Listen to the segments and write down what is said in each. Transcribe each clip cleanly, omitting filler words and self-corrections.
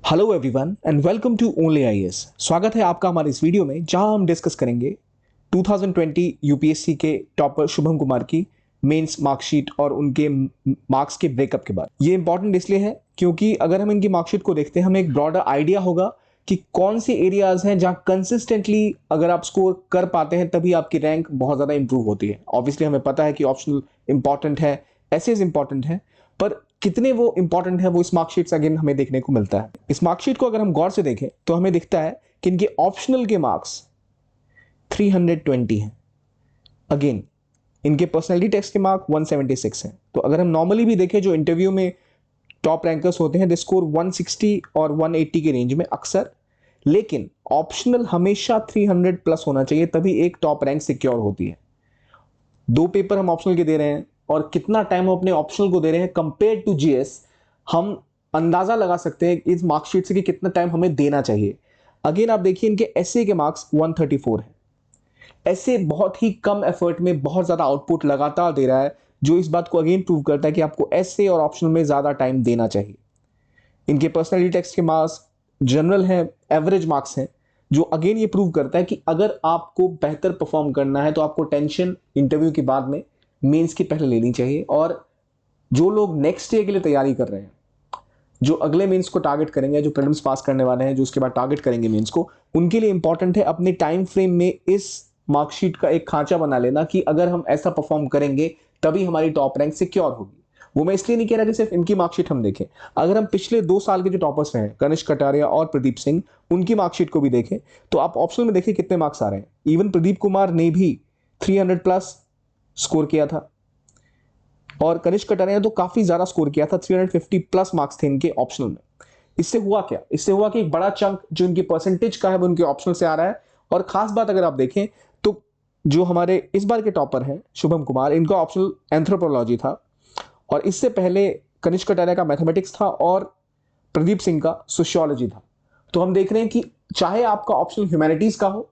Hello everyone and welcome to Only IAS. स्वागत है आपका हमारे इस वीडियो में जहां हम डिस्कस करेंगे 2020 यूपीएससी के टॉपर शुभम कुमार की मेंस मार्कशीट और उनके मार्क्स के ब्रेकअप के बाद। ये इंपॉर्टेंट इसलिए है क्योंकि अगर हम इनकी मार्कशीट को देखते हैं हमें एक ब्रॉडर आइडिया होगा कि कौन से एरियाज हैं जहां कंसिस्टेंटली अगर आप स्कोर कर पाते हैं तभी आपकी रैंक बहुत ज़्यादा इंप्रूव होती है। ऑब्वियसली हमें पता है कि ऑप्शनल इंपॉर्टेंट है, एसेज इंपॉर्टेंट है, पर कितने वो इंपॉर्टेंट है वो इस मार्कशीट से अगेन हमें देखने को मिलता है। इस मार्कशीट को अगर हम गौर से देखें तो हमें दिखता है कि इनके ऑप्शनल के मार्क्स 320 हैं। अगेन इनके पर्सनैलिटी टेस्ट के मार्क 176 हैं। तो अगर हम नॉर्मली भी देखें जो इंटरव्यू में टॉप रैंकर्स होते हैं दे स्कोर 160 और 180 के रेंज में अक्सर, लेकिन ऑप्शनल हमेशा 300 प्लस होना चाहिए तभी एक टॉप रैंक सिक्योर होती है। 2 पेपर हम ऑप्शनल के दे रहे हैं और कितना टाइम हम अपने ऑप्शनल को दे रहे हैं कंपेयर टू जीएस, हम अंदाजा लगा सकते हैं इस मार्कशीट से कि कितना टाइम हमें देना चाहिए। अगेन आप देखिए इनके एसए के मार्क्स 134 है। एसए बहुत ही कम एफर्ट में बहुत ज्यादा आउटपुट लगातार दे रहा है, जो इस बात को अगेन प्रूव करता है कि आपको एसए और ऑप्शनल में ज्यादा टाइम देना चाहिए। इनके पर्सनैलिटी टेस्ट के मार्क्स जनरल हैं, एवरेज मार्क्स हैं, जो अगेन ये प्रूव करता है कि अगर आपको बेहतर परफॉर्म करना है तो आपको टेंशन इंटरव्यू के बाद में मेंस की पहले लेनी चाहिए। और जो लोग नेक्स्ट ईयर के लिए तैयारी कर रहे हैं, जो अगले मेंस को टारगेट करेंगे, जो प्रीलिम्स पास करने वाले हैं, जो उसके बाद टारगेट करेंगे मेंस को, उनके लिए इंपॉर्टेंट है अपने टाइम फ्रेम में इस मार्कशीट का एक खांचा बना लेना कि अगर हम ऐसा परफॉर्म करेंगे तभी हमारी टॉप रैंक सिक्योर होगी। वो मैं इसलिए नहीं कह रहा कि सिर्फ इनकी मार्कशीट हम देखें, अगर हम पिछले 2 साल के जो टॉपर्स रहे हैं कनिष्क कटारिया और प्रदीप सिंह, उनकी मार्कशीट को भी देखें तो आप ऑप्शनल में देखिए कितने मार्क्स आ रहे हैं। इवन प्रदीप कुमार ने भी 300 प्लस स्कोर किया था और कनिष्क कटारिया ने तो काफी ज्यादा स्कोर किया था, 350 प्लस मार्क्स थे इनके ऑप्शनल में। इससे हुआ क्या? इससे हुआ कि एक बड़ा चंक जो इनकी परसेंटेज का है वो इनके ऑप्शनल से आ रहा है। और खास बात अगर आप देखें तो जो हमारे इस बार के टॉपर हैं शुभम कुमार, इनका ऑप्शनल एंथ्रोपोलॉजी था और इससे पहले कनिष्क कटारिया का मैथमेटिक्स था और प्रदीप सिंह का सोशियोलॉजी था। तो हम देख रहे हैं कि चाहे आपका ऑप्शनल ह्यूमैनिटीज का हो,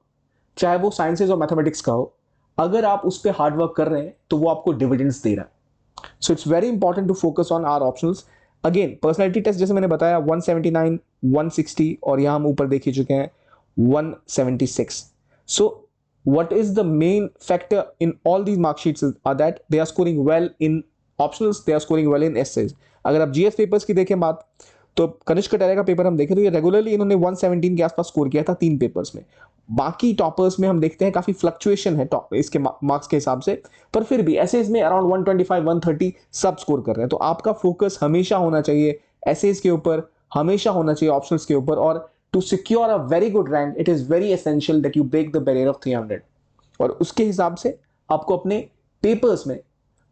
चाहे वो साइंसेज और मैथमेटिक्स का हो, अगर आप उस पर हार्डवर्क कर रहे हैं तो वो आपको डिविडेंड्स दे रहा है। So it's very important to focus on our optionals. Again personality test जैसे मैंने बताया 179, 160 और यहां हम ऊपर देख ही चुके हैं 176। सो what is the main factor in all these mark sheets are that they are scoring well in optionals, they are scoring well in essays। अगर आप जीएस पेपर्स की देखें बात, तो कनिष्क कटारिया का पेपर हम देखें तो ये रेगुलरली इन्होंने 117 के आसपास स्कोर किया था 3 पेपर्स में। बाकी टॉपर्स में हम देखते हैं काफी फ्लक्चुएशन है टॉप इसके मार्क्स के हिसाब से, पर फिर भी एसेज में अराउंड 125 130 सब स्कोर कर रहे हैं। तो आपका फोकस हमेशा होना चाहिए एसेज के ऊपर, हमेशा होना चाहिए ऑप्शंस के ऊपर। और to secure a very good rank it is very essential that you break the barrier of 300। और उसके हिसाब से आपको अपने पेपर्स में,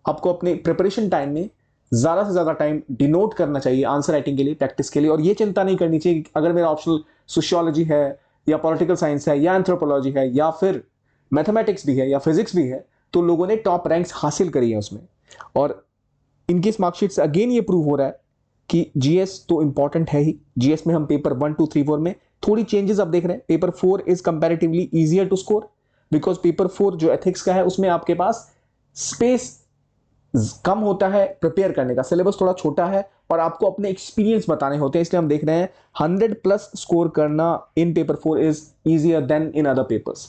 आपको अपने प्रिपरेशन टाइम में ज्यादा से ज्यादा टाइम डिनोट करना चाहिए आंसर राइटिंग के लिए, प्रैक्टिस के लिए। और ये चिंता नहीं करनी चाहिए कि अगर मेरा ऑप्शनल सोशियोलॉजी है या पॉलिटिकल साइंस है या एंथ्रोपोलॉजी है या फिर मैथमेटिक्स भी है या फिजिक्स भी है तो लोगों ने टॉप रैंक्स हासिल करी है उसमें। और इनकी इस मार्कशीट से अगेन ये प्रूव हो रहा है कि जीएस तो इंपॉर्टेंट है ही। जीएस में हम पेपर 1 2 3 4 में थोड़ी चेंजेस अब देख रहे हैं। Paper 4 is comparatively easier to score because paper 4 जो एथिक्स का है उसमें आपके पास स्पेस कम होता है प्रिपेयर करने का, सिलेबस थोड़ा छोटा है और आपको अपने एक्सपीरियंस बताने होते हैं। इसलिए हम देख रहे हैं 100 प्लस स्कोर करना इन paper 4 is easier then in other papers.